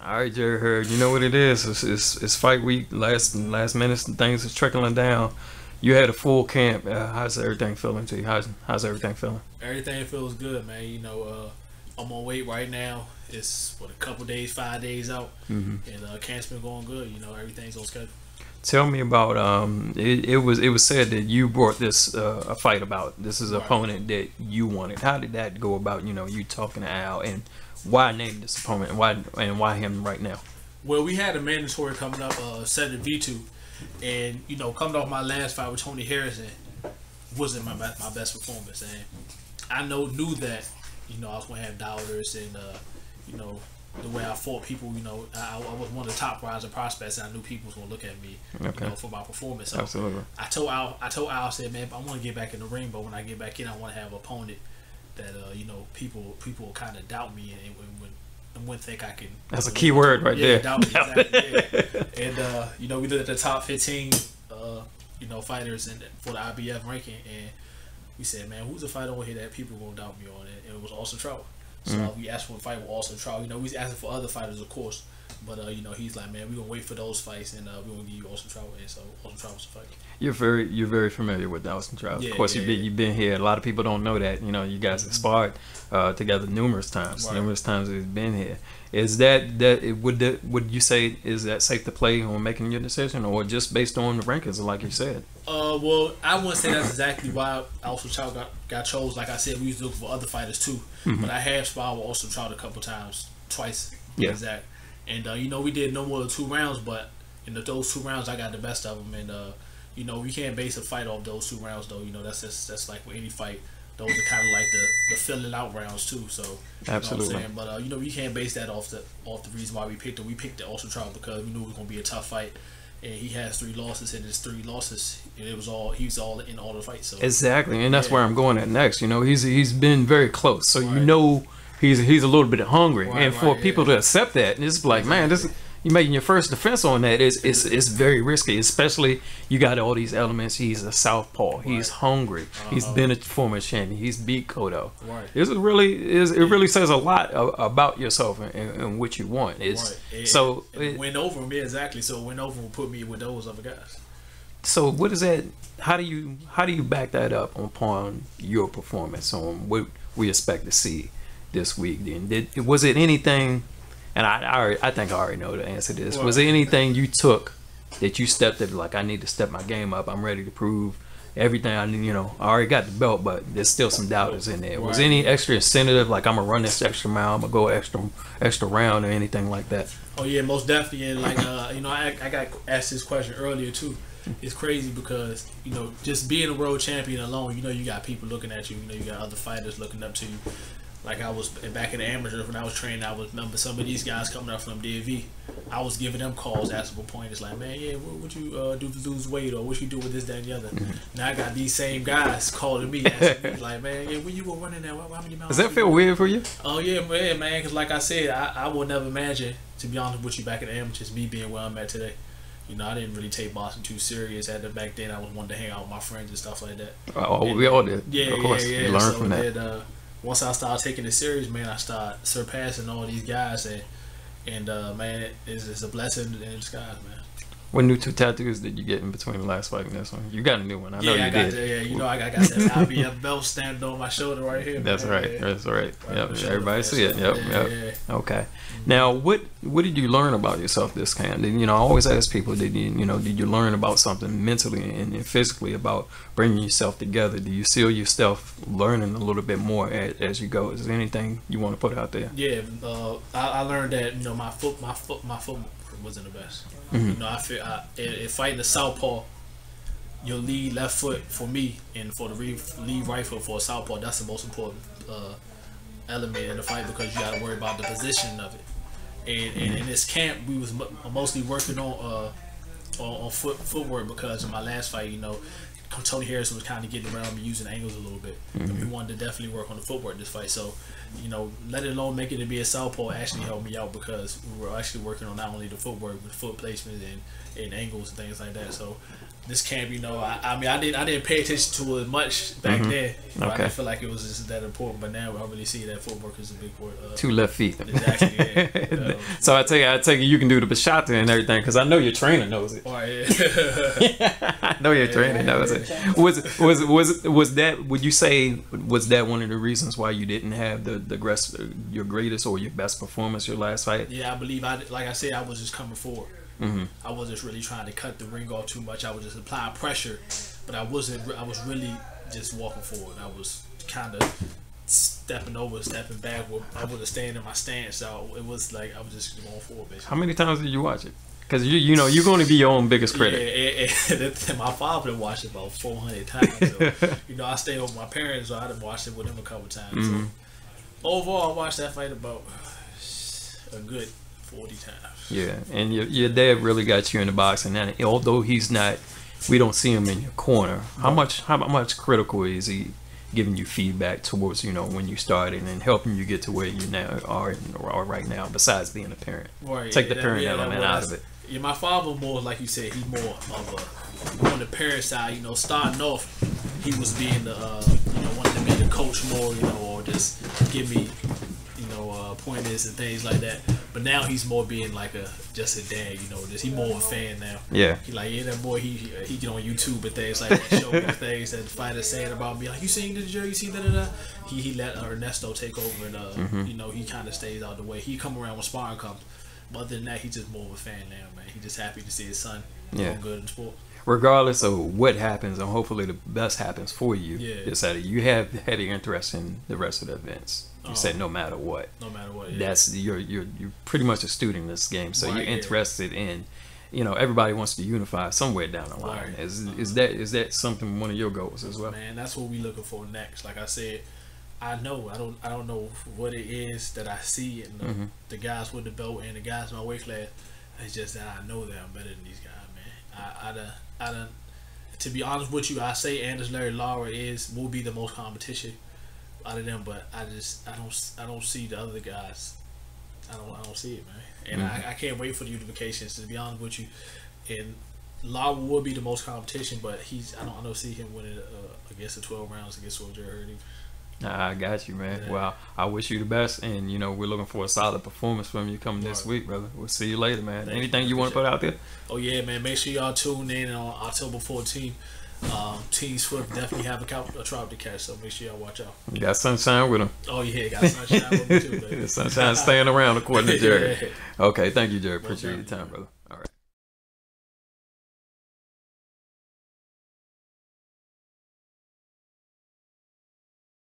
All right, Jarrett Hurd. You know what it is. It's fight week. Last minutes and things is trickling down. You had a full camp. How's everything feeling to you? How's everything feeling? Everything feels good, man. I'm on weight right now. It's a couple days, 5 days out, and camp's been going good. Everything's on schedule. Tell me about it was said that you brought this a fight about. This is an opponent that you wanted. How did that go about? You talking to Al, and why name this opponent, and why him right now? Well, we had a mandatory coming up, 7v2, and coming off my last fight with Tony Harrison wasn't my best performance, and I knew that I was gonna have doubters, and the way I fought people, I was one of the top rising prospects, and I knew people was gonna look at me, for my performance. So absolutely. I told Al, I said, man, I want to get back in the ring, but when I get back in, I want to have an opponent that people kind of doubt me and wouldn't think I can. That's a key word right there. Doubt me, exactly, And we looked at the top 15 fighters for the IBF ranking, and we said, man, who's the fighter over here that people gonna doubt me on? And it was Austin Trout. So we asked for a fight with Austin Trout. We was asking for other fighters, of course, but he's like, man, we gonna wait for those fights, and we gonna give you Austin Trout, and so Austin Trout was the fight. You're very familiar with Austin Trout. Of course, you've been here. A lot of people don't know that. You guys have sparred together numerous times. Right. Numerous times he's been here. Is would you say is that safe to play on making your decision, or just based on the rankings, like you said? Well, I wouldn't say that's exactly why Austin Trout got chose. Like I said, we used to look for other fighters too, but I have sparred with Austin Trout a couple times, twice, exact. And we did no more than 2 rounds, but in those 2 rounds, I got the best of them, and we can't base a fight off those 2 rounds though. That's like with any fight. Those are kind of like the filling out rounds too. So absolutely. You know what I'm saying? But we can't base that off the reason why we picked it. We picked the Austin Trout because we knew it was gonna be a tough fight, and he has 3 losses, and his 3 losses, and he was all in all the fights. So exactly, and that's where I'm going at next. He's been very close, so he's a little bit hungry, and for people to accept that, and it's like, man, you making your first defense on that is very risky, especially you got all these elements. He's a southpaw. He's hungry. He's been a former champion. He's beat Cotto. It really says a lot about yourself and what you want. Win over me, exactly. So win over will put me with those other guys. So what is that? How do you back that up upon your performance on what we expect to see this week? Then was it anything? And I think I already know the answer to this. Was there anything you took that you stepped up, like, I need to step my game up, I'm ready to prove everything I need, I already got the belt, but there's still some doubters in there. Was there any extra incentive, like, I'm going to run this extra mile, I'm going to go extra round or anything like that? Oh, yeah, most definitely. And, like, I got asked this question earlier, too. It's crazy because, just being a world champion alone, you got people looking at you, you got other fighters looking up to you. Like I was back in the amateurs when I was training, I remember some of these guys coming up from DV. I was giving them calls, asking for pointers, like, man, yeah, what you do to lose weight, or what you do with this, that, and the other. Now I got these same guys calling me, asking me, like, man, yeah, when you were running that, how many miles? Does that feel weird for you? Oh yeah, man, because like I said, I would never imagine, to be honest with you, back in the amateurs, me being where I'm at today. I didn't really take boxing too serious. Back then, I was wanting to hang out with my friends and stuff like that. We all did. Yeah, of course. Yeah. You learn from that. Once I started taking it serious, man, I started surpassing all these guys, and man, it's a blessing in disguise, man. What new 2 tattoos did you get in between the last fight and this one? You got a new one. I know you did. I got that IBF belt stamped on my shoulder right here. That's man. right. That's right. Yep. Everybody see it. Yep. Okay. Now, what did you learn about yourself this camp? I always ask people, did you learn about something mentally and physically about bringing yourself together? Do you see yourself learning a little bit more as you go? Is there anything you want to put out there? Yeah. I learned that my foot wasn't the best. I feel if fighting the southpaw, your lead left foot for me, and for the lead right foot for a southpaw, that's the most important element in the fight, because you got to worry about the position of it. And in this camp, we was mostly working on footwork, because in my last fight, Tony Harrison was kind of getting around me using angles a little bit. And we wanted to definitely work on the footwork this fight. So, let alone making it be a southpaw actually helped me out, because we were actually working on not only the footwork, but foot placement and angles and things like that. So this camp, I didn't pay attention to it much back then. I didn't feel like it was just that important, but now I really see that footwork is a big part. 2 left feet. Exactly. Yeah. So I take it you can do the bachata and everything because I know your trainer knows it. Oh, yeah. I know your trainer knows it. Was that? Would you say was that one of the reasons why you didn't have your greatest or your best performance your last fight? Yeah, I believe like I said, I was just coming forward. I wasn't really trying to cut the ring off too much. I was just applying pressure, but I was really just walking forward. I was kind of stepping back. I wasn't staying in my stance, so it was like I was just going forward, basically. How many times did you watch it? Because you know you're going to be your own biggest critic. Yeah, my father watched it about 400 times. So, you know, I stayed with my parents, so I done watched it with them a couple times. So overall, I watched that fight about a good 40 times. Yeah, and your dad really got you into boxing, and although he's not, we don't see him in your corner. How much critical is he giving you feedback towards, you know, when you started and helping you get to where you now are right now, besides being a parent? Right, take the parent element out of it. Yeah, my father more, like you said, he's more of on the parent side. You know, starting off, he was being the wanting to be the coach more, you know, or just give me, you know, pointers and things like that. But now he's more being like just a dad, you know. Just he more of a fan now. Yeah. He like, yeah, that boy. He get on YouTube and things like that, show me things that the fighters saying about me. Like, you seen the jury? You see that? He let Ernesto take over, and you know, he kind of stays out the way. He come around when sparring comes. But other than that, he's just more of a fan now, man. He's just happy to see his son doing good in sport. Regardless of what happens, and hopefully the best happens for you, yeah. You have had an interest in the rest of the events. You said no matter what. No matter what. Yeah. That's you're pretty much a student in this game, so right, you're interested in. You know, everybody wants to unify somewhere down the line. Right. Is that something one of your goals as well? Man, that's what we looking for next. Like I said, I don't know what it is that I see in the guys with the belt and the guys in my weight class. It's just that I know that I'm better than these guys, man. I done. To be honest with you, I say Anders, Larry, Lara will be the most competition out of them, but I don't see the other guys. I don't see it, man. And I can't wait for the unifications. To be honest with you, and Lara will be the most competition, but I don't see him winning against the 12 rounds against Jarrett Hurd. I got you, man. Yeah. Well, I wish you the best, and you know we're looking for a solid performance from you coming this week, brother. We'll see you later, man. Anything you want to put out there? Oh yeah, man. Make sure y'all tune in on October 14th. Team Swift definitely have a trout to catch, so make sure y'all watch out. You got sunshine with him. Oh yeah, got sunshine with me too, baby. Sunshine staying around according to Jarrett. Okay, thank you, Jarrett. Appreciate your time, brother.